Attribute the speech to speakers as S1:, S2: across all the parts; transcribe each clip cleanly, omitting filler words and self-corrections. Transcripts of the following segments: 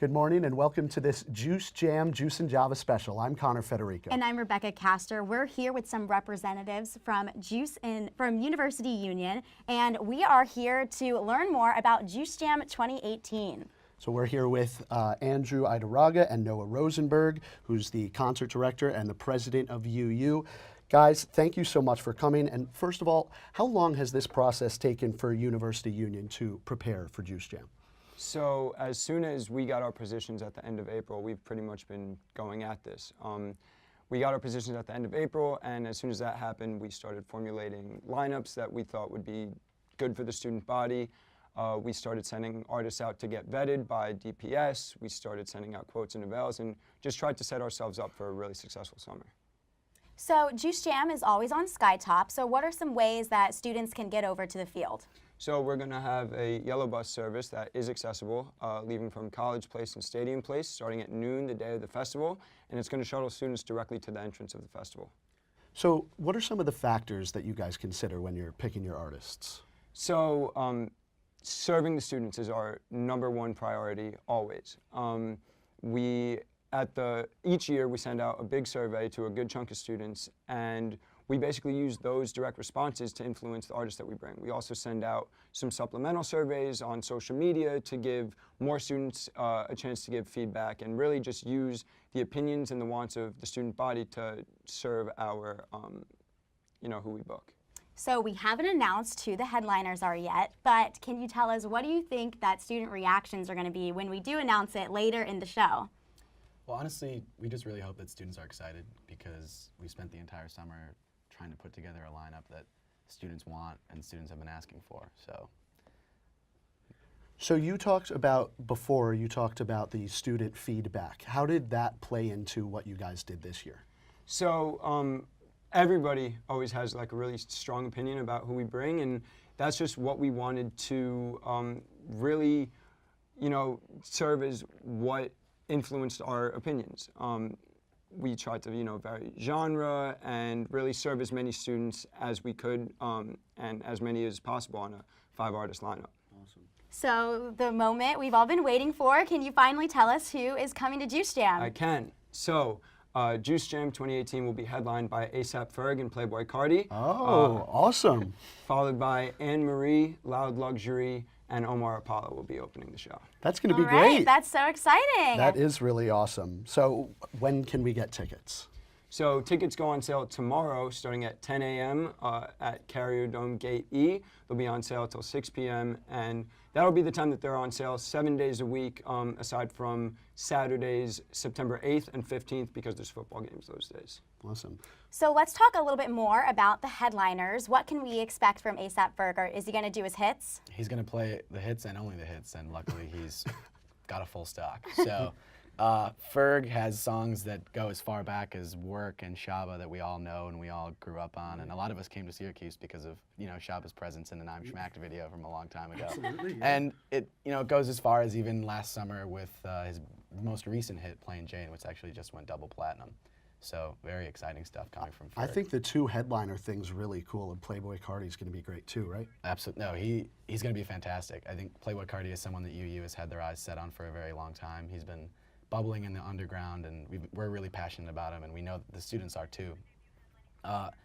S1: Good morning and welcome to this Juice Jam Juice and Java special. I'm Connor Federico.
S2: And I'm Rebekah Castor. We're here with some representatives from University Union, and we are here to learn more about Juice Jam 2018.
S1: So we're here with Andrew Idaraga and Noah Rosenberg, who's the concert director and the president of UU. Guys, thank you so much for coming. And first of all, how long has this process taken for University Union to prepare for Juice Jam?
S3: So as soon as we got our positions at the end of April, we've pretty much been going at this. We got our positions at the end of April, and as soon as that happened, we started formulating lineups that we thought would be good for the student body. We started sending artists out to get vetted by DPS. We started sending out quotes and avails and just tried to set ourselves up for a really successful summer.
S2: So Juice Jam is always on Skytop, so what are some ways that students can get over to the field?
S3: So we're going to have a yellow bus service that is accessible, leaving from College Place and Stadium Place, starting at noon the day of the festival, and it's going to shuttle students directly to the entrance of the festival.
S1: So what are some of the factors that you guys consider when you're picking your artists?
S3: So serving the students is our #1 priority always. Each year we send out a big survey to a good chunk of students, and we basically use those direct responses to influence the artists that we bring. We also send out some supplemental surveys on social media to give more students a chance to give feedback, and really just use the opinions and the wants of the student body to serve our, who we book.
S2: So we haven't announced who the headliners are yet, but can you tell us, what do you think that student reactions are going to be when we do announce it later in the show?
S4: Well, honestly, we just really hope that students are excited, because we spent the entire summer trying to put together a lineup that students want and students have been asking for.
S1: So you talked about the student feedback. How did that play into what you guys did this year?
S3: So everybody always has like a really strong opinion about who we bring, and that's just what we wanted to really, serve as what influenced our opinions. We tried to, vary genre and really serve as many students as we could, and as many as possible on a 5-artist lineup.
S1: Awesome.
S2: So the moment we've all been waiting for, can you finally tell us who is coming to Juice Jam?
S3: I can. So Juice Jam 2018 will be headlined by A$AP Ferg and Playboi Carti.
S1: Oh, awesome.
S3: Followed by Anne Marie, Loud Luxury, and Omar Apollo will be opening the show.
S1: That's going to be
S2: All right,
S1: great.
S2: that's so exciting.
S1: That is really awesome. So when can we get tickets?
S3: So tickets go on sale tomorrow, starting at 10 a.m. At Carrier Dome Gate E. They'll be on sale till 6 p.m. and that'll be the time that they're on sale 7 days a week, aside from Saturdays, September 8th and 15th, because there's football games those days.
S1: Awesome.
S2: So let's talk a little bit more about the headliners. What can we expect from A$AP Ferg? Is he going to do his hits?
S4: He's going to play the hits and only the hits, and luckily he's got a full stock. So Ferg has songs that go as far back as Work and Shaba that we all know and we all grew up on, and a lot of us came to Syracuse because of Shaba's presence in the I'm Schmacked video from a long time ago.
S1: Absolutely, yeah.
S4: And it goes as far as even last summer with his most recent hit, Plain Jane, which actually just went double platinum. So very exciting stuff coming from Ferg.
S1: I think the 2 headliner thing's really cool, and Playboi Carti's going to be great too, right?
S4: Absolutely. No, he's going to be fantastic. I think Playboi Carti is someone that UU has had their eyes set on for a very long time. He's been bubbling in the underground, and we're really passionate about him, and we know that the students are too.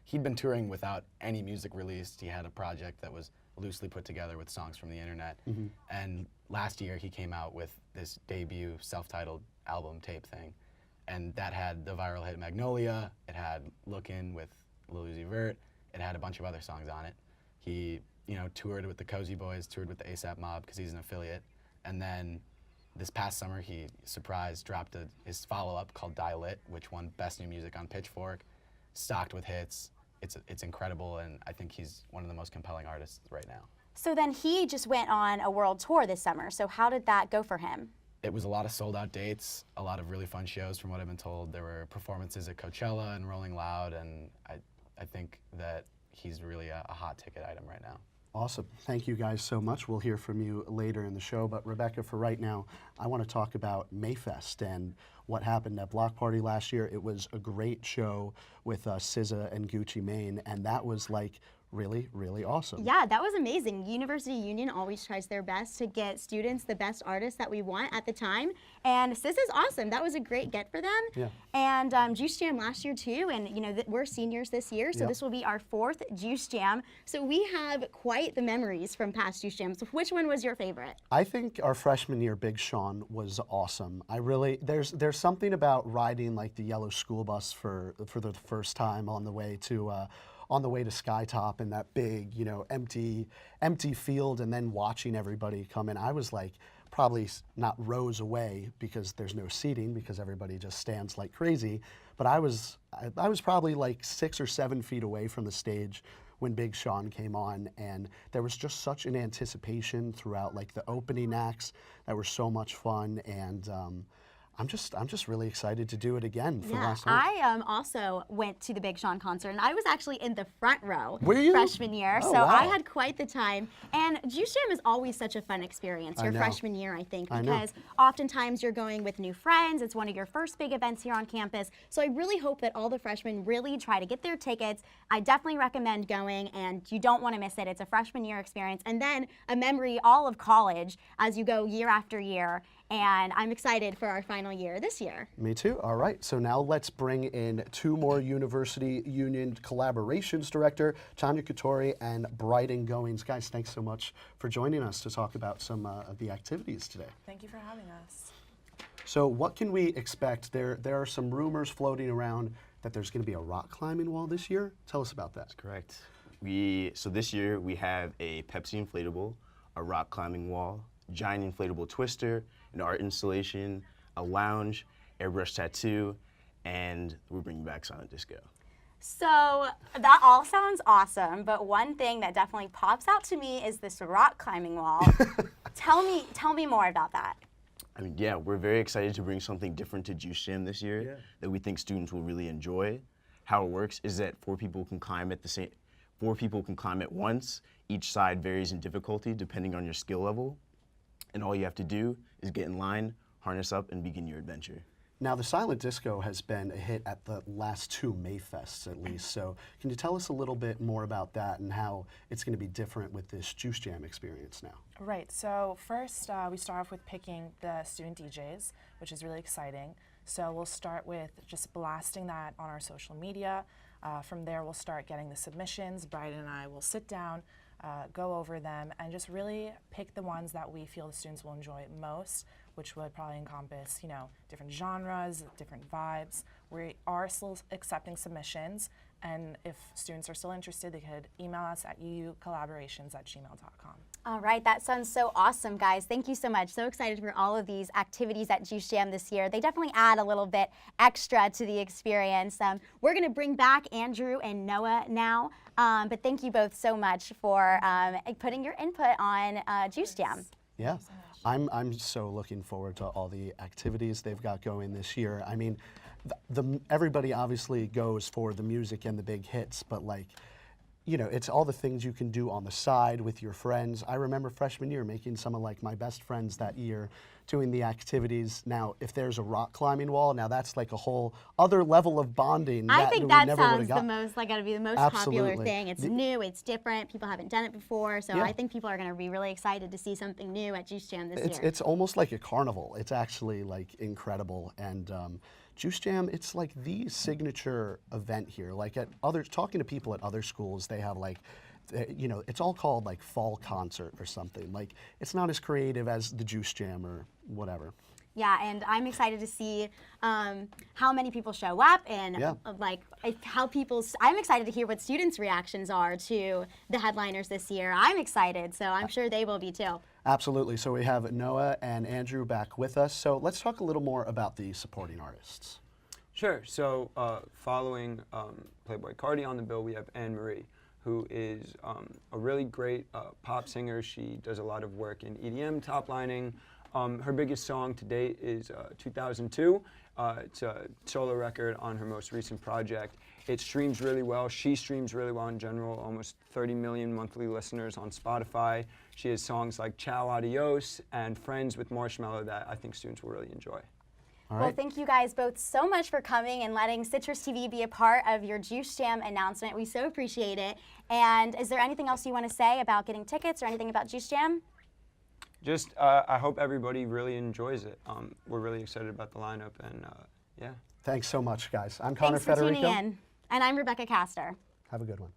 S4: He'd been touring without any music released. He had a project that was loosely put together with songs from the internet, and last year he came out with this debut self-titled album tape thing, and that had the viral hit Magnolia, it had Lookin' with Lil Uzi Vert, it had a bunch of other songs on it. He toured with the Cozy Boys, toured with the A$AP Mob because he's an affiliate, and then this past summer, he dropped his follow-up called Die Lit, which won Best New Music on Pitchfork, stocked with hits. It's incredible, and I think he's one of the most compelling artists right now.
S2: So then he just went on a world tour this summer. So how did that go for him?
S4: It was a lot of sold-out dates, a lot of really fun shows from what I've been told. There were performances at Coachella and Rolling Loud, and I think that he's really a hot ticket item right now.
S1: Awesome. Thank you guys so much. We'll hear from you later in the show. But Rebekah, for right now, I want to talk about Mayfest and what happened at Block Party last year. It was a great show with SZA and Gucci Mane, and that was like really, really awesome.
S2: Yeah, that was amazing. University Union always tries their best to get students the best artists that we want at the time. And Sis is awesome. That was a great get for them.
S1: Yeah.
S2: And Juice Jam last year too. And you know, we're seniors this year, so
S1: Yep.
S2: this will be our 4th Juice Jam. So we have quite the memories from past Juice Jams. Which one was your favorite?
S1: I think our freshman year, Big Sean, was awesome. There's something about riding like the yellow school bus for the first time on the way to Skytop and that big, you know, empty field, and then watching everybody come in. I was like probably not rows away because there's no seating because everybody just stands like crazy, but I was probably like 6 or 7 feet away from the stage when Big Sean came on, and there was just such an anticipation throughout like the opening acts that were so much fun, and I'm just really excited to do it again for the
S2: Yeah,
S1: last time.
S2: I also went to the Big Sean concert, and I was actually in the front row
S1: Were you?
S2: freshman year,
S1: Oh,
S2: so I
S1: wow.
S2: had quite the time. And Juice Jam is always such a fun experience,
S1: I
S2: your
S1: know.
S2: freshman year, I think,
S1: I know.
S2: because oftentimes you're going with new friends. It's one of your first big events here on campus. So I really hope that all the freshmen really try to get their tickets. I definitely recommend going, and you don't want to miss it. It's a freshman year experience, and then a memory all of college as you go year after year. And I'm excited for our final year this year.
S1: Me too. All right. So now let's bring in 2 more University Union Collaborations Director, Tanya Katori and Bryden Goings. Guys, thanks so much for joining us to talk about some of the activities today.
S5: Thank you for having us.
S1: So what can we expect? There are some rumors floating around that there's going to be a rock climbing wall this year. Tell us about that.
S6: Correct. So this year we have a Pepsi inflatable, a rock climbing wall, giant inflatable twister, an art installation, a lounge, airbrush tattoo, and we're bringing back silent disco.
S2: So that all sounds awesome, but one thing that definitely pops out to me is this rock climbing wall. Tell me more about that.
S6: I mean, yeah, we're very excited to bring something different to Juice Jam this year that we think students will really enjoy. How it works is that 4 people can climb at 4 people can climb at once. Each side varies in difficulty depending on your skill level. And all you have to do is get in line, harness up, and begin your adventure.
S1: Now, the silent disco has been a hit at the last 2 Mayfests, at least. So can you tell us a little bit more about that and how it's going to be different with this Juice Jam experience now?
S5: Right, so first we start off with picking the student DJs, which is really exciting. So we'll start with just blasting that on our social media. From there, we'll start getting the submissions. Bryden and I will sit down, go over them, and just really pick the ones that we feel the students will enjoy most, which would probably encompass, you know, different genres, different vibes. We are still accepting submissions, and if students are still interested, they could email us at uucollaborations@gmail.com.
S2: All right, that sounds so awesome, guys. Thank you so much. So excited for all of these activities at Juice Jam this year. They definitely add a little bit extra to the experience. We're going to bring back Andrew and Noah now, but thank you both so much for putting your input on Juice Jam.
S1: Yeah, I'm so looking forward to all the activities they've got going this year. I mean, everybody obviously goes for the music and the big hits, but like, you know, it's all the things you can do on the side with your friends. I remember freshman year making some of like my best friends that year doing the activities. Now, if there's a rock climbing wall, now that's like a whole other level of bonding.
S2: I think
S1: we
S2: that
S1: never would've
S2: sounds
S1: got.
S2: the most, like, gotta be the most
S1: Absolutely.
S2: popular thing. It's new, it's different, people haven't done it before, so
S1: Yeah.
S2: I think people are gonna be really excited to see something new at Juice Jam this year.
S1: It's almost like a carnival. It's actually like incredible. And Juice Jam, it's like the signature event here. Like talking to people at other schools, they have like, you know, it's all called like fall concert or something. Like it's not as creative as the Juice Jam or whatever.
S2: Yeah, and I'm excited to see how many people show up and
S1: Yeah.
S2: I'm excited to hear what students' reactions are to the headliners this year. I'm excited, so I'm sure they will be too.
S1: Absolutely. So we have Noah and Andrew back with us. So let's talk a little more about the supporting artists.
S3: Sure. So following Playboy Cardi on the bill, we have Anne Marie, who is a really great pop singer. She does a lot of work in EDM, top lining. Her biggest song to date is 2002. It's a solo record on her most recent project. It streams really well. She streams really well in general, almost 30 million monthly listeners on Spotify. She has songs like Ciao Adios and Friends with Marshmallow that I think students will really enjoy.
S1: All
S2: Well,
S1: right.
S2: thank you guys both so much for coming and letting Citrus TV be a part of your Juice Jam announcement. We so appreciate it. And is there anything else you want to say about getting tickets or anything about Juice Jam?
S3: Just, I hope everybody really enjoys it. We're really excited about the lineup, and yeah.
S1: Thanks so much, guys. I'm Connor
S2: Thanks for
S1: Federico.
S2: tuning in. And I'm Rebekah Castor.
S1: Have a good one.